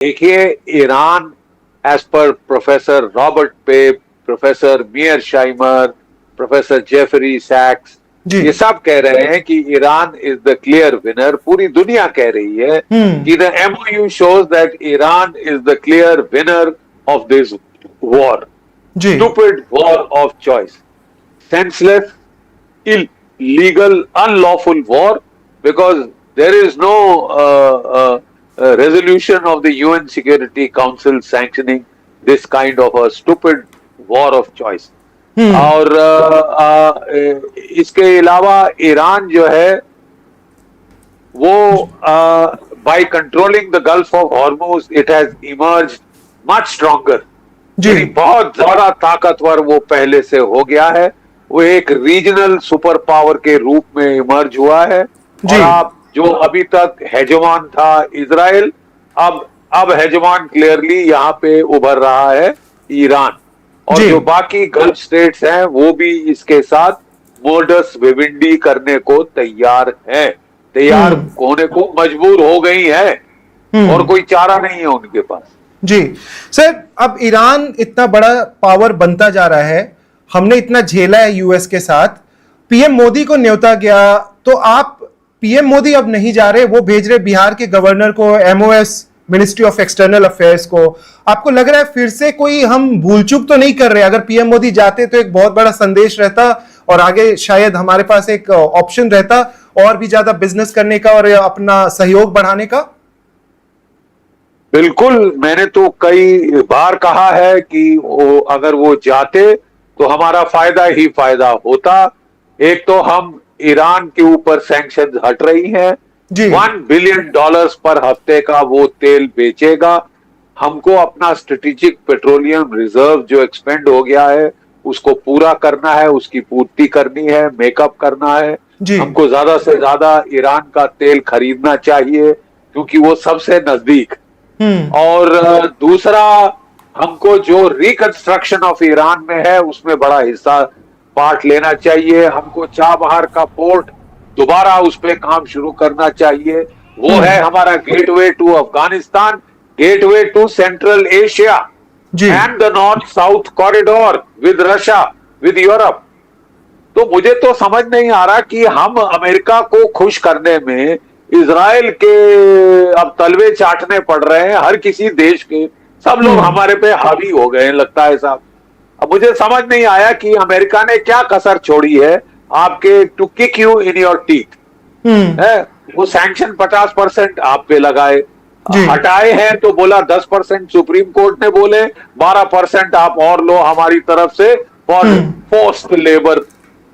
देखिए, Iran edge पर professor Robert Pape, professor Mearsheimer, professor Jeffrey सैक्स, जी। ये सब कह रहे हैं कि Iran is the clear winner. पूरी दुनिया कह रही है हम्म। कि the MOU shows that Iran is the clear winner of this war, ji. Stupid war of choice, senseless, illegal, unlawful war, because there is no resolution of the UN Security Council sanctioning this kind of a stupid war of choice. हम्म। और इसके अलावा Iran जो है वो by controlling the Gulf of Hormuz, it has emerged much stronger. जी। यानी बहुत ज्यादा ताकतवर वो पहले से हो गया है। वो एक रीजनल सुपर पावर के रूप में इमर्ज हुआ है। और जी। आप जो अभी तक हेजमान था इजराइल, अब हेजमान क्लियरली यहाँ पे उभर रहा है ईरान। और जी। जो बाकी गल्फ स्टेट्स हैं वो भी इसके साथ मोडस विवेंडी करने को तैयार हैं, तैयार हम्म। होने को मजबूर हो गई है, और हम्म। कोई चारा नहीं है उनके पास। जी। सर, अब ईरान इतना बड़ा पावर बनता जा रहा है, हमने इतना झेला है यूएस के साथ, पीएम मोदी को न्योता गया, तो आप पीएम मोदी अब नहीं जा रहे, वो भेज रहे बिहार के गवर्नर को, MOS ministry of external affairs को। आपको लग रहा है फिर से कोई हम भूल चूक तो नहीं कर रहे? अगर पीएम मोदी जाते तो एक बहुत बड़ा संदेश रहता और आगे शायद हमारे पास एक ऑप्शन रहता और भी ज्यादा बिजनेस करने का और अपना सहयोग बढ़ाने का। बिल्कुल, मैंने तो कई बार कहा है कि अगर वो जाते तो हमारा फायदा ही फायदा होता। एक तो हम ईरान के ऊपर सैंक्शंस हट रही हैं, जी। $1 बिलियन पर हफ्ते का वो तेल बेचेगा। हमको अपना स्ट्रेटेजिक पेट्रोलियम रिजर्व जो एक्सपेंड हो गया है उसको पूरा करना है, उसकी पूर्ति करनी है, मेकअप करना है। जी। हमको ज्यादा से ज्यादा ईरान का तेल खरीदना चाहिए क्योंकि वो सबसे नजदीक। और दूसरा, हमको जो रिकंस्ट्रक्शन ऑफ ईरान में है उसमें बड़ा हिस्सा पार्ट लेना चाहिए। हमको चाबहार का पोर्ट दोबारा उस पर काम शुरू करना चाहिए। वो है हमारा gateway to Afghanistan, gateway to Central Asia ji. And the north south corridor with Russia, with Europe. तो मुझे तो समझ नहीं आ रहा कि हम अमेरिका को खुश करने में इजराइल के अब तलवे चाटने पड़ रहे हैं। हर किसी देश के सब लोग हमारे पे हावी हो गए हैं, लगता है साहब। अब मुझे समझ नहीं आया कि अमेरिका ने क्या कसर छोड़ी है आपके to kick you in your teeth. है वो सैंक्शन 50% आप पे लगाए, हटाए हैं तो बोला 10%, सुप्रीम कोर्ट ने बोले 12% आप और लो हमारी तरफ से फॉर फोर्स्ड लेबर।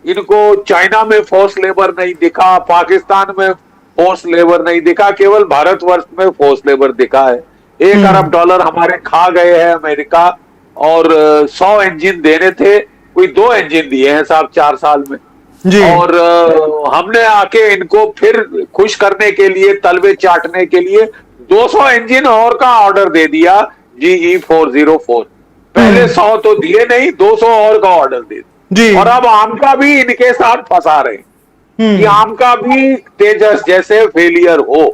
इनको चाइना में फोर्स लेबर नहीं दिखा, पाकिस्तान में फोर्स लेबर नहीं दिखा, केवल भारतवर्ष में फोर्स लेबर दिखा है। $1 अरब हमारे खा गए हैं अमेरिका। और 100 इंजन देने थे, कोई 2 इंजन दिए हैं साहब 4 साल में। जी। और हमने आके इनको फिर खुश करने के लिए, तलवे चाटने के लिए 200 इंजन और का ऑर्डर दे दिया, GE 404। पहले 100 तो दिए नहीं, 200 और का ऑर्डर दे दिया। और अब आम का भी इनके साथ फंसा रहे कि आम का भी तेजस जैसे फेलियर हो।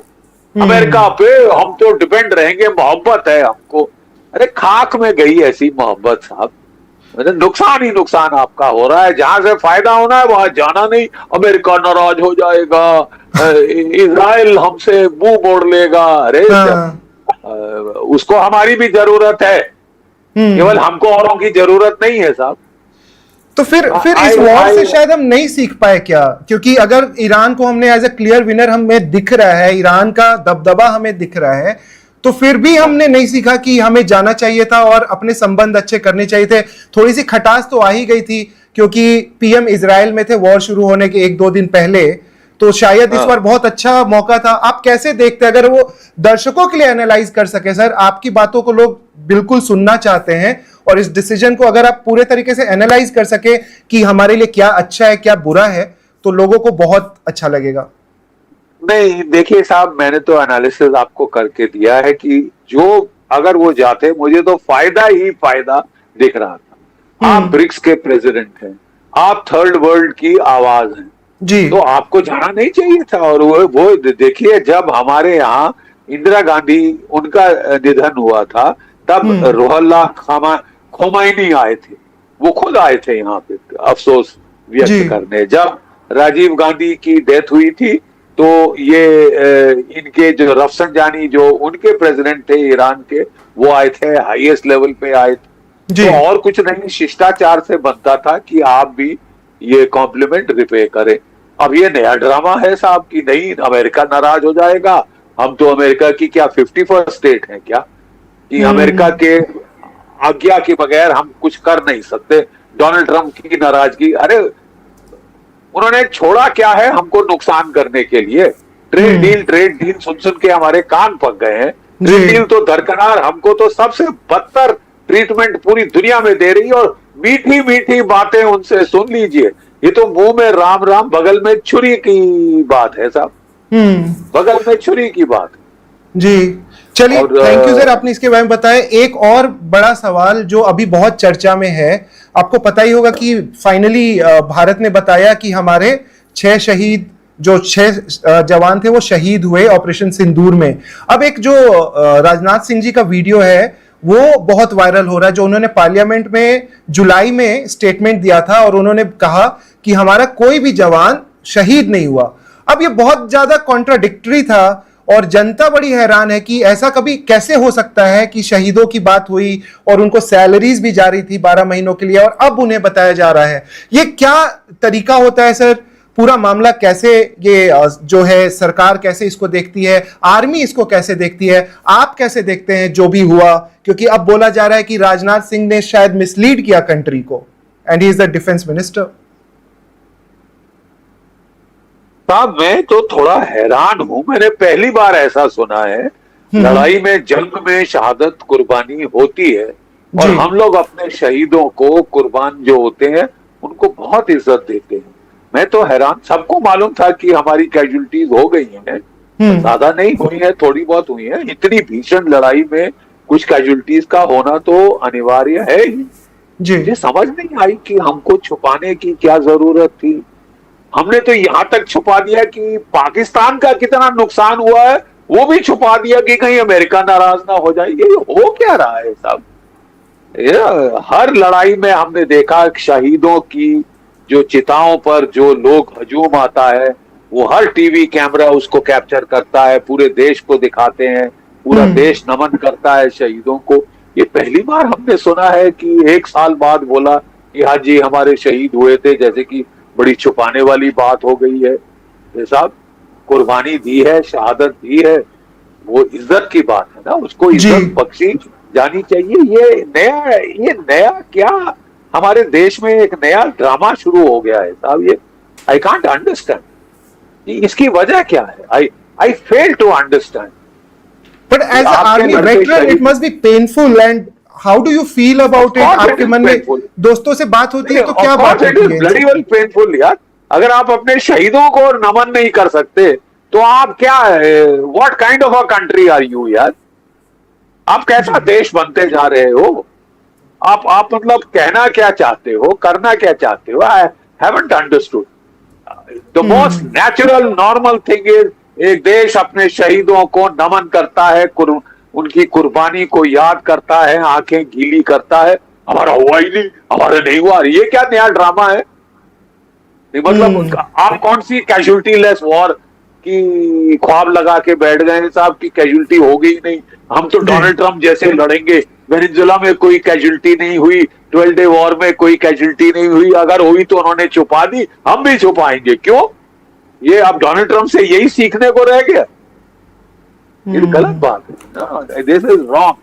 अमेरिका पे हम तो डिपेंड रहेंगे, मोहब्बत है हमको। अरे खाक में गई ऐसी मोहब्बत साहब, नुकसान ही नुकसान आपका हो रहा है। जहां से फायदा होना है वहां जाना नहीं। अमेरिका नाराज हो जाएगा, इजराइल हमसे मुंह मोड़ लेगा। अरे उसको हमारी भी जरूरत है, केवल हमको औरों की जरूरत नहीं है साहब। तो फिर इस वॉर से शायद हम नहीं सीख पाए क्या? क्योंकि अगर ईरान को हमने एज ए क्लियर विनर हमें दिख रहा है, ईरान का दबदबा हमें दिख रहा है, तो फिर भी हमने नहीं सीखा कि हमें जाना चाहिए था और अपने संबंध अच्छे करने चाहिए थे। थोड़ी सी खटास तो आ ही गई थी क्योंकि पीएम इजराइल में थे वॉर शुरू होने के 1-2 दिन पहले, तो शायद इस बार बहुत अच्छा मौका था। आप कैसे देखते, अगर वो दर्शकों के लिए एनालाइज कर सके? सर, आपकी बातों को लोग बिल्कुल सुनना चाहते हैं और इस डिसीजन को अगर आप पूरे तरीके से एनालाइज कर सके कि हमारे लिए क्या अच्छा है क्या बुरा है, तो लोगों को बहुत अच्छा लगेगा। नहीं देखिए साहब, मैंने तो एनालिसिस आपको करके दिया है कि जो अगर वो जाते मुझे तो फायदा ही फायदा दिख रहा था। आप ब्रिक्स के प्रेसिडेंट हैं, आप थर्ड वर्ल्ड की आवाज हैं जी, तो आपको जाना नहीं चाहिए था। और वो देखिए, जब हमारे यहाँ इंदिरा गांधी उनका निधन हुआ था, तब रुहुल्लाह खोमैनी आए थे, वो खुद आए थे यहाँ पे अफसोस व्यक्त करने। जब राजीव गांधी की डेथ हुई थी तो ये इनके जो रफसंजानी जो उनके प्रेसिडेंट थे ईरान के, वो आए थे, हाईएस्ट लेवल पे आए थे। तो और कुछ नहीं, शिष्टाचार से बनता था कि आप भी ये कॉम्प्लीमेंट रिपे करें। अब ये नया ड्रामा है साहब कि नहीं अमेरिका नाराज हो जाएगा, हम तो अमेरिका की क्या 51st स्टेट है क्या, कि अमेरिका के आज्ञा के बगैर हम कुछ कर नहीं सकते। डोनाल्ड ट्रंप की नाराजगी, अरे उन्होंने छोड़ा क्या है हमको नुकसान करने के लिए? ट्रेड डील सुन सुन के हमारे कान पक गए हैं। ट्रेड डील तो दरकरार, हमको तो सबसे बदतर ट्रीटमेंट पूरी दुनिया में दे रही है, और मीठी मीठी बातें उनसे सुन लीजिए। ये तो मुंह में राम राम, बगल में छुरी की बात है साहब, बगल में छुरी की बात। जी चलिए, थैंक यू सर, आपने इसके बारे में बताया। एक और बड़ा सवाल जो अभी बहुत चर्चा में है, आपको पता ही होगा कि फाइनली भारत ने बताया कि हमारे 6 शहीद, जो 6 जवान थे वो शहीद हुए ऑपरेशन सिंदूर में। अब एक जो राजनाथ सिंह जी का वीडियो है वो बहुत वायरल हो रहा है, जो उन्होंने पार्लियामेंट में जुलाई में स्टेटमेंट दिया था और उन्होंने कहा कि हमारा कोई भी जवान शहीद नहीं हुआ। अब ये बहुत ज्यादा कॉन्ट्राडिक्टरी था और जनता बड़ी हैरान है कि ऐसा कभी कैसे हो सकता है कि शहीदों की बात हुई और उनको सैलरीज भी जारी थी 12 महीनों के लिए, और अब उन्हें बताया जा रहा है। ये क्या तरीका होता है सर? पूरा मामला कैसे, ये जो है सरकार कैसे इसको देखती है, आर्मी इसको कैसे देखती है, आप कैसे देखते हैं जो भी हुआ? क्योंकि अब बोला जा रहा है कि राजनाथ सिंह ने शायद मिसलीड किया कंट्री को, and he is the defence minister. साहब मैं तो थोड़ा हैरान हूं, मैंने पहली बार ऐसा सुना है। लड़ाई में, जंग में शहादत कुर्बानी होती है और हम लोग अपने शहीदों को, कुर्बान जो होते हैं उनको बहुत इज्जत देते हैं। मैं तो हैरान, सबको मालूम था कि हमारी कैजुअलिटीज हो गई हैं, ज्यादा नहीं हुई है, थोड़ी बहुत हुई है। इतनी भीषण लड़ाई में कुछ कैजुअलिटीज का होना तो अनिवार्य है ही। मुझे समझ नहीं आई कि हमको छुपाने की क्या जरूरत थी। हमने तो यहां तक छुपा दिया कि पाकिस्तान का कितना नुकसान हुआ है वो भी छुपा दिया कि कहीं अमेरिका नाराज ना हो जाए। ये हो क्या रहा है साहब? हर लड़ाई में हमने देखा शहीदों की जो चिताओं पर जो लोग हजूम आता है, वो हर टीवी कैमरा उसको कैप्चर करता है, पूरे देश को दिखाते हैं, पूरा देश नमन करता है शहीदों को। ये पहली बार हमने सुना है कि 1 साल बाद बोला कि हाँ जी हमारे शहीद हुए थे, जैसे कि बड़ी छुपाने वाली बात हो गई है। ये साहब कुर्बानी दी है, शहादत दी है, वो इज्जत की बात है ना, उसको इज्जत बख्शी जानी चाहिए। ये नया क्या हमारे देश में एक नया ड्रामा शुरू हो गया है साहब। ये आई कांट अंडरस्टैंड, इसकी वजह क्या है? I fail to understand. But as a army veteran it must be painful, and how do you feel about it? आपके मन में दोस्तों से बात होती है तो क्या बात होती है? ब्लडी वेल पेनफुल यार। अगर आप अपने शहीदों को नमन नहीं कर सकते तो आप क्या, what kind of a country are you यार? आप कैसा देश बनते जा रहे हो? आप मतलब कहना क्या चाहते हो, करना क्या चाहते हो? I haven't understood. The most natural normal thing is, एक देश अपने शहीदों को नमन करता है, उनकी कुर्बानी को याद करता है, आंखें गीली करता है। हमारा हुआ ही नहीं, हमारा नहीं हुआ, ये क्या नया ड्रामा है? मतलब आप कौन सी कैजुअलिटी लेस वॉर की ख्वाब लगा के बैठ गए साहब की कैजुअलिटी हो गई नहीं। हम तो डोनाल्ड ट्रंप जैसे लड़ेंगे, वेनेजुएला में कोई कैजुअलिटी नहीं हुई, 12 डे वॉर में कोई कैजुअलिटी नहीं हुई, अगर हुई तो उन्होंने छुपा दी, हम भी छुपाएंगे। क्यों? ये अब डोनाल्ड ट्रंप से यही सीखने को रह गया। ये गलत बात है, दिस इज रॉन्ग।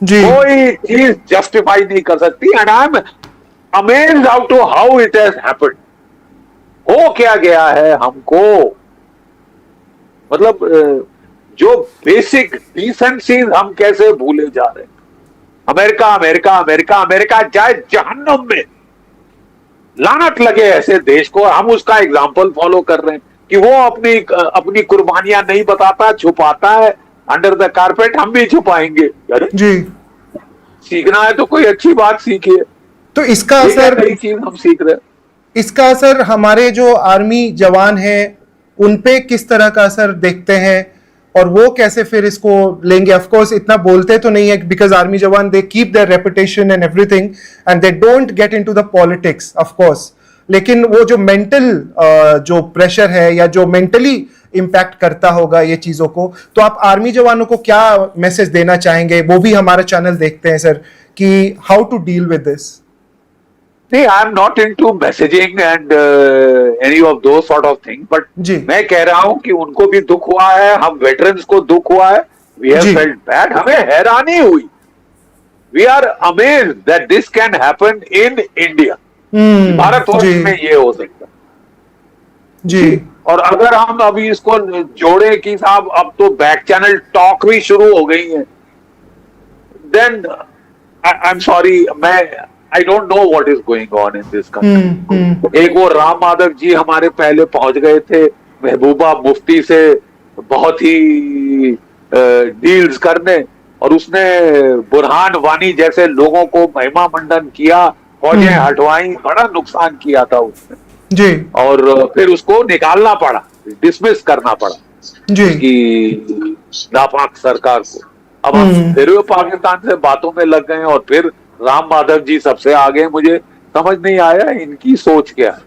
कोई चीज जस्टिफाई नहीं कर सकती। And I am amazed out to how it has happened. हो क्या गया है हमको? मतलब जो बेसिक डिसेंसीज हम कैसे भूले जा रहे हैं। अमेरिका अमेरिका अमेरिका अमेरिका जाए जहन्नुम में, लानत लगे ऐसे देश को। हम उसका एग्जाम्पल फॉलो कर रहे हैं कि वो अपनी कुर्बानियां नहीं बताता, छुपाता है अंडर द कारपेट, हम भी छुपाएंगे। जी, सीखना है तो कोई अच्छी बात सीखिए। तो इसका असर, नई चीज हम सीख रहे हैं, इसका असर हमारे जो आर्मी जवान हैं उन पे किस तरह का असर देखते हैं? और वो कैसे फिर इसको लेंगे। ऑफ कोर्स इतना बोलते तो नहीं है, बिकॉज आर्मी जवान they keep their reputation and everything and they don't get into the politics of course, लेकिन वो जो मेंटल जो प्रेशर है या जो मेंटली इम्पैक्ट करता होगा ये चीजों को, तो आप आर्मी जवानों को क्या मैसेज देना चाहेंगे? वो भी हमारा चैनल देखते हैं सर, कि how to deal with this. नहीं, I am not into messaging and any of those sort of thing, but जी। मैं कह रहा हूं कि उनको भी दुख हुआ है, हम वेटरन्स को दुख हुआ है, वी हैव जी। फेल्ट बैड, हमें हैरानी हुई, we are amazed that this can happen in India. Bharatvarsh जी में ये हो सकता जी और अगर हम अभी इसको जोड़े कि साहब अब तो बैक चैनल टॉक भी शुरू हो गई है, देन आई एम सॉरी, मैं I don't know what is going on in this country. एक वो राम माधव जी हमारे पहले पहुंच गए थे महबूबा मुफ्ती से बहुत ही डील्स करने, और उसने बुरहान वानी जैसे लोगों को महिमा मंडन किया, फौजें हटवाई, बड़ा नुकसान किया था उसने जी और फिर उसको निकालना पड़ा, डिसमिस करना पड़ा जी कि नापाक सरकार को। अब हम फिर वो पाकिस्तान से बातों में लग गए और फिर राम माधव जी सबसे आगे। मुझे समझ नहीं आया इनकी सोच क्या है।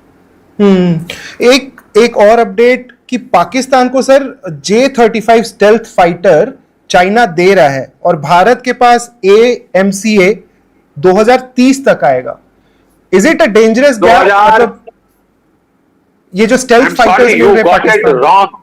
एक और अपडेट कि पाकिस्तान को sir J-35 stealth fighter China दे रहा है और भारत के पास AMCA 2030 तक आएगा। Is it a dangerous gap? मतलब ये जो स्टेल्थ फाइटर्स मिल रहे पाकिस्तान, रॉन्ग,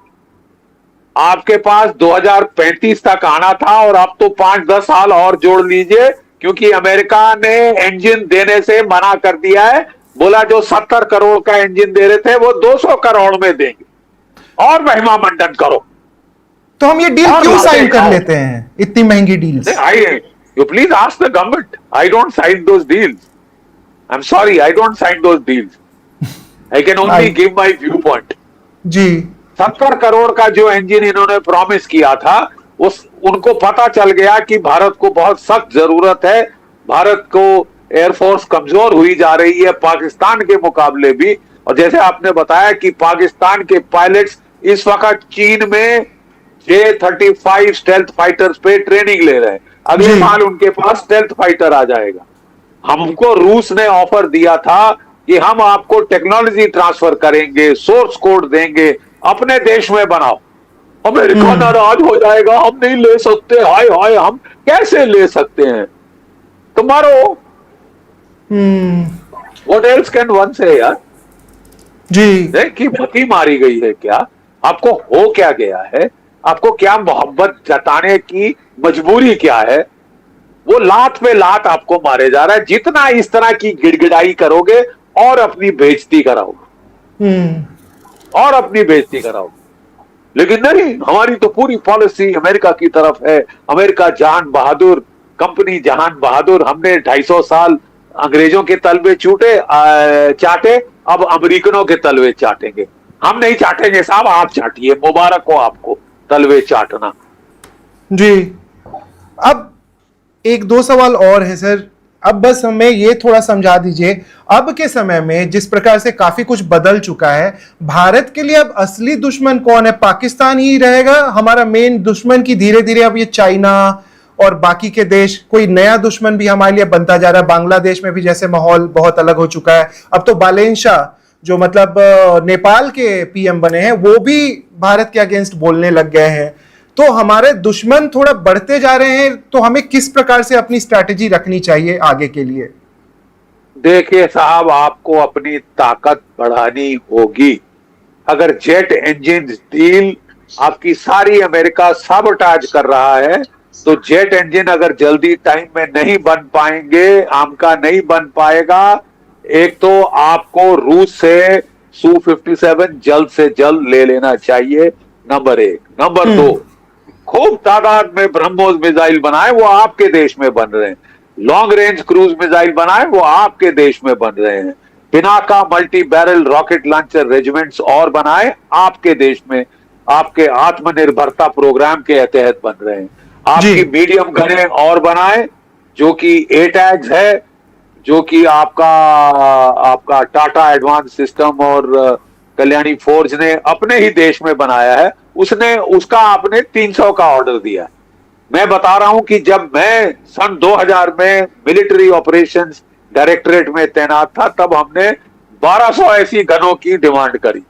आपके पास 2035 तक आना था और अब तो 5-10 साल और जोड़ लीजिए, क्योंकि अमेरिका ने इंजन देने से मना कर दिया है। बोला जो 70 करोड़ का इंजन दे रहे थे वो 200 करोड़ में देंगे, और महिमा मंडन करो। तो हम ये डील क्यों साइन कर लेते हैं, इतनी महंगी deals? You please ask the government, I don't sign those deals, I am sorry, I don't sign those deals, I can only give my viewpoint. जी 70 करोड़ का जो इंजन इन्होंने प्रॉमिस किया था, उनको पता चल गया कि भारत को बहुत सख्त जरूरत है, भारत को एयरफोर्स कमजोर हुई जा रही है पाकिस्तान के मुकाबले भी। और जैसे आपने बताया कि पाकिस्तान के पायलट्स इस वक्त चीन में J-35 स्टेल्थ फाइटर्स पे ट्रेनिंग ले रहे हैं, अगले साल उनके पास स्टेल्थ फाइटर आ जाएगा। हमको रूस ने ऑफर दिया था कि हम आपको टेक्नोलॉजी ट्रांसफर करेंगे, सोर्स कोड देंगे, अपने देश में बनाओ। अमेरिका नाराज हो जाएगा, हम नहीं ले सकते, हाय हाय हम कैसे ले सकते हैं, तुम्हारो व्हाट एल्स कैन वन से यार। जी कि मती मारी गई है क्या, आपको हो क्या गया है, आपको क्या मोहब्बत जताने की मजबूरी क्या है? वो लात पे लात आपको मारे जा रहा है। जितना इस तरह की गिड़गिड़ाई करोगे और अपनी बेइज्जती कराओगे, और अपनी बेइज्जती कराओगे। लेकिन नहीं, हमारी तो पूरी पॉलिसी अमेरिका की तरफ है, अमेरिका जहान बहादुर, कंपनी जहान बहादुर। हमने 250 साल अंग्रेजों के तलवे चाटे, अब अमेरिकनों के तलवे चाटेंगे। हम नहीं चाटेंगे साहब, आप चाटिए, मुबारक हो आपको तलवे चाटना। जी अब एक दो सवाल और है सर, अब बस हमें ये थोड़ा समझा दीजिए, अब के समय में जिस प्रकार से काफी कुछ बदल चुका है, भारत के लिए अब असली दुश्मन कौन है? पाकिस्तान ही रहेगा हमारा मेन दुश्मन, की धीरे धीरे अब ये चाइना और बाकी के देश, कोई नया दुश्मन भी हमारे लिए बनता जा रहा है? बांग्लादेश में भी जैसे माहौल बहुत अलग हो चुका है, अब तो बालेन शाह जो मतलब नेपाल के पीएम बने हैं वो भी भारत के अगेंस्ट बोलने लग गए हैं। तो हमारे दुश्मन थोड़ा बढ़ते जा रहे हैं, तो हमें किस प्रकार से अपनी स्ट्रैटेजी रखनी चाहिए आगे के लिए? देखिए साहब, आपको अपनी ताकत बढ़ानी होगी। अगर जेट इंजन डील आपकी सारी अमेरिका साबोटाज कर रहा है, तो जेट इंजन अगर जल्दी टाइम में नहीं बन पाएंगे, आमका नहीं बन पाएगा। एक तो आपको रूस से Su-57 जल्द से जल्द ले लेना चाहिए, नंबर 1। नंबर 2, खूब तादाद में ब्रह्मोस मिसाइल बनाए, वो आपके देश में बन रहे हैं। लॉन्ग रेंज क्रूज मिसाइल बनाए, वो आपके देश में बन रहे हैं। Pinaka multi barrel rocket launcher regiments और बनाए, आपके देश में, आपके आत्मनिर्भरता प्रोग्राम के तहत बन रहे हैं। आपकी मीडियम गनें और बनाए, जो कि ATAGS है, जो कि आपका टाटा एडवांस सिस्टम और कल्याणी फोर्ज ने अपने ही देश में बनाया है, उसने उसका आपने 300 का ऑर्डर दिया। मैं बता रहा हूं कि जब मैं सन 2000 में मिलिट्री ऑपरेशंस डायरेक्टरेट में तैनात था, तब हमने 1200 ऐसी गनों की डिमांड करी।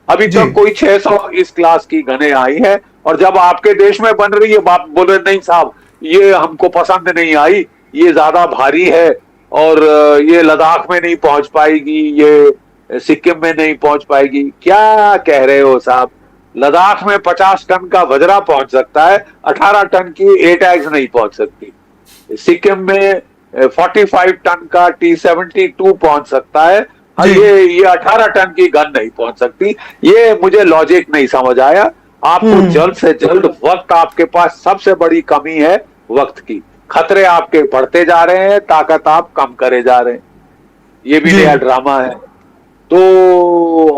अभी जी तक कोई 600 इस क्लास की गनें आई है, और जब आपके देश में बन रही है, बाप बोले नहीं साहब ये हमको पसंद नहीं आई, ये ज्यादा भारी है, और ये लद्दाख में नहीं पहुंच पाएगी, ये सिक्किम में नहीं पहुंच पाएगी। क्या कह रहे हो साहब? लद्दाख में 50 टन का वज्रा पहुंच सकता है, 18 टन की एटैक्स नहीं पहुंच सकती। सिक्किम में 45 टन का T-72 पहुंच सकता है, हाँ, जी। ये 18 टन की गन नहीं पहुंच सकती। ये मुझे लॉजिक नहीं समझ आया। आपको जल्द से जल्द, वक्त आपके पास सबसे बड़ी कमी है वक्त की। खतरे आपके बढ़ते जा रहे हैं, ताकत आप कम करे जा रहे हैं। ये भी जी नया ड्रामा है। तो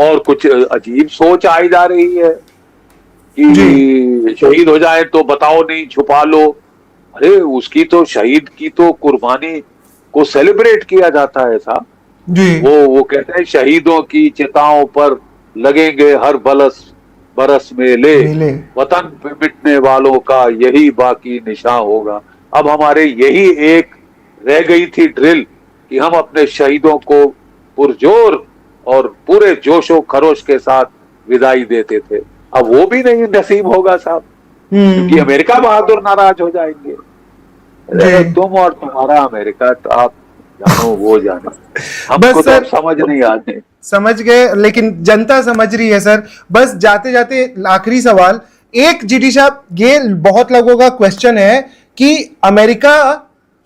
और कुछ अजीब सोच आई जा रही है जी कि शहीद हो जाए तो बताओ नहीं, छुपा लो। अरे उसकी तो, शहीद की तो कुर्बानी को सेलिब्रेट किया जाता है साहब। जी वो कहते हैं शहीदों की चिताओं पर लगेंगे हर बरस मेले, मिले। वतन पे मिटने वालों का यही बाकी निशान होगा। अब हमारे यही एक रह गई थी ड्रिल कि हम अपने शहीदों को पुरजोर और पूरे जोशो खरोश के साथ विदाई देते थे। अब वो भी नहीं नसीब होगा साहब, क्योंकि अमेरिका बहादुर नाराज हो जाएंगे। अरे जी तुम और तुम्हारा अमेरिका, तो आप जानो वो जानो, हमको बस तो अब सर समझ नहीं आते। समझ गए, लेकिन जनता समझ रही है सर। बस जाते जाते आखिरी सवाल, एक जीडी साहब, ये बहुत लोगों का क्वेश्चन है कि अमेरिका,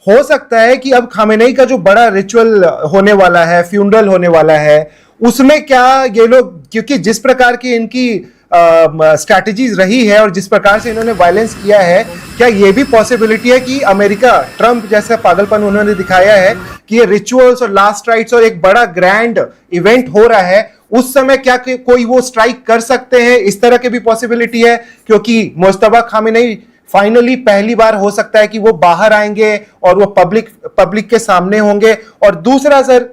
हो सकता है कि अब खामेनेई का जो बड़ा रिचुअल होने वाला है, फ्यूनरल होने वाला है, उसमें क्या ये लोग, क्योंकि जिस प्रकार की इनकी स्ट्रैटेजीज रही है और जिस प्रकार से इन्होंने वायलेंस किया है, क्या ये भी पॉसिबिलिटी है कि अमेरिका, ट्रंप जैसा पागलपन उन्होंने दिखाया है कि ये रिचुअल्स और लास्ट राइट्स और एक बड़ा ग्रैंड इवेंट हो रहा है, उस समय क्या कोई वो स्ट्राइक कर सकते हैं? इस तरह की भी पॉसिबिलिटी है, क्योंकि मुस्तफा खामेनेई फाइनली पहली बार हो सकता है कि वो बाहर आएंगे और वो पब्लिक के सामने होंगे। और दूसरा सर,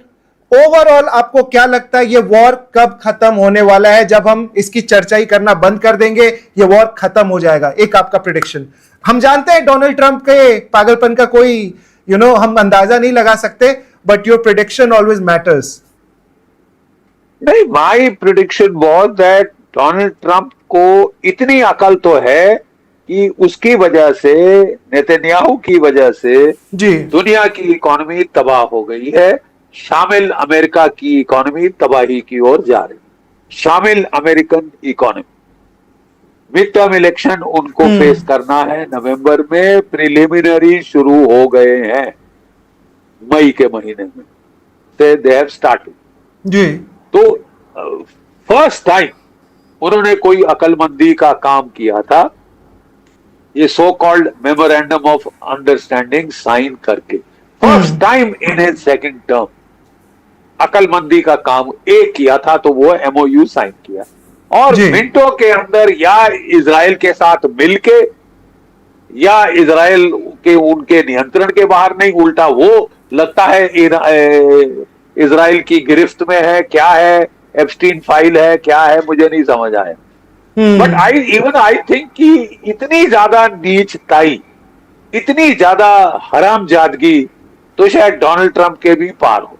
ओवरऑल आपको क्या लगता है ये वॉर कब खत्म होने वाला है? जब हम इसकी चर्चा ही करना बंद कर देंगे, ये वॉर खत्म हो जाएगा? एक आपका प्रेडिक्शन। हम जानते हैं डोनाल्ड ट्रंप के पागलपन का कोई हम अंदाजा नहीं लगा सकते, but your prediction always matters. नहीं, my prediction was that Donald Trump को इतनी अकल तो है कि उसकी वजह से, नेतन्याहू की वजह से जी दुनिया की इकोनॉमी तबाह हो गई है, शामिल अमेरिका की इकोनॉमी तबाही की ओर जा रही, शामिल American economy. Mid term election उनको फेस करना है नवंबर में, प्रिलिमिनरी शुरू हो गए हैं मई के महीने में से, दे हैव स्टार्टेड। जी तो फर्स्ट टाइम उन्होंने कोई अकलमंदी का काम किया था, ये so called memorandum of understanding sign करके। First time in his second term अकलमंदी का काम एक किया था, तो वो MOU साइन किया, और मिनटों के अंदर या इजराइल के साथ मिलके, या इजराइल के उनके नियंत्रण के बाहर नहीं, उल्टा वो लगता है इजराइल की गिरफ्त में है, क्या है, एप्स्टीन फाइल है, क्या है, मुझे नहीं समझ आया। बट आई थिंक कि इतनी ज्यादा नीचताई, इतनी ज्यादा हरामजादगी तो शायद डोनाल्ड ट्रंप के भी पार हो।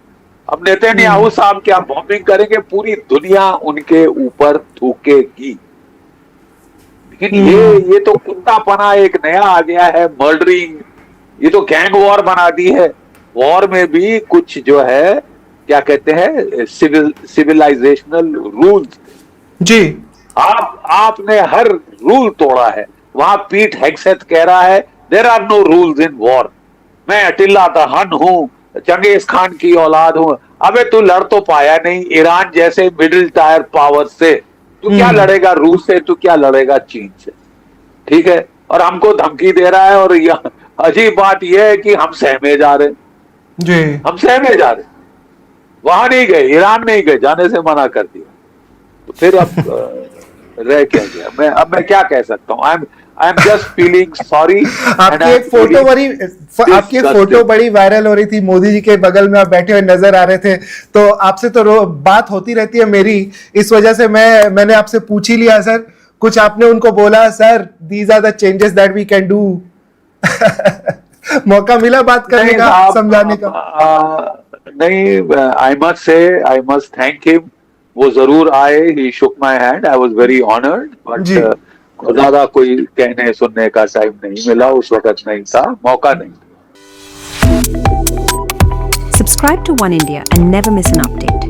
अब नेतन्याहू साहब क्या बॉम्बिंग करेंगे, पूरी दुनिया उनके ऊपर थूकेगी। लेकिन ये तो कुत्तापना एक नया आ गया है, मर्डरिंग, ये तो गैंग वॉर बना दी है। वॉर में भी कुछ जो है, क्या कहते हैं, सिविलाइजेशनल रूल्स। जी आपने हर रूल तोड़ा है। वहां पीट हेग्सेथ कह रहा है there are no rules in war, मैं अटिल्ला दहन हूं, चंगेज खान की औलाद हूं। अबे तू लड़ तो पाया नहीं ईरान जैसे मिडिल टायर पावर से, तू क्या लड़ेगा रूस से, तू क्या लड़ेगा चीन से? ठीक है, और हमको धमकी दे रहा है। और अजीब बात यह है कि हम सहमे जा रहे, जी हम सहमे जा रहे, वहां नहीं गए, ईरान नहीं गए, जाने से मना कर दिया। तो फिर अब रह क्या गया? अब मैं क्या कह सकता हूँ? I am just feeling sorry. आपकी एक फोटो बड़ी वायरल हो रही थी, मोदी जी के बगल में आप बैठे हुए नजर आ रहे थे। तो आपसे तो बात होती रहती है मेरी, इस वजह से मैंने आपसे पूछ ही लिया सर। कुछ आपने उनको बोला sir these are the changes that we can do? मौका मिला बात करने का, समझाने का? नहीं, आई मस्ट थैंक हिम. वो जरूर आए, he shook my hand, I was very honoured, जी. बट ज्यादा कोई कहने सुनने का टाइम नहीं मिला, उस वक्त नहीं था, मौका नहीं. Subscribe to One India and never miss an update.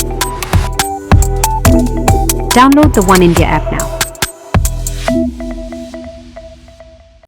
Download the One India app now.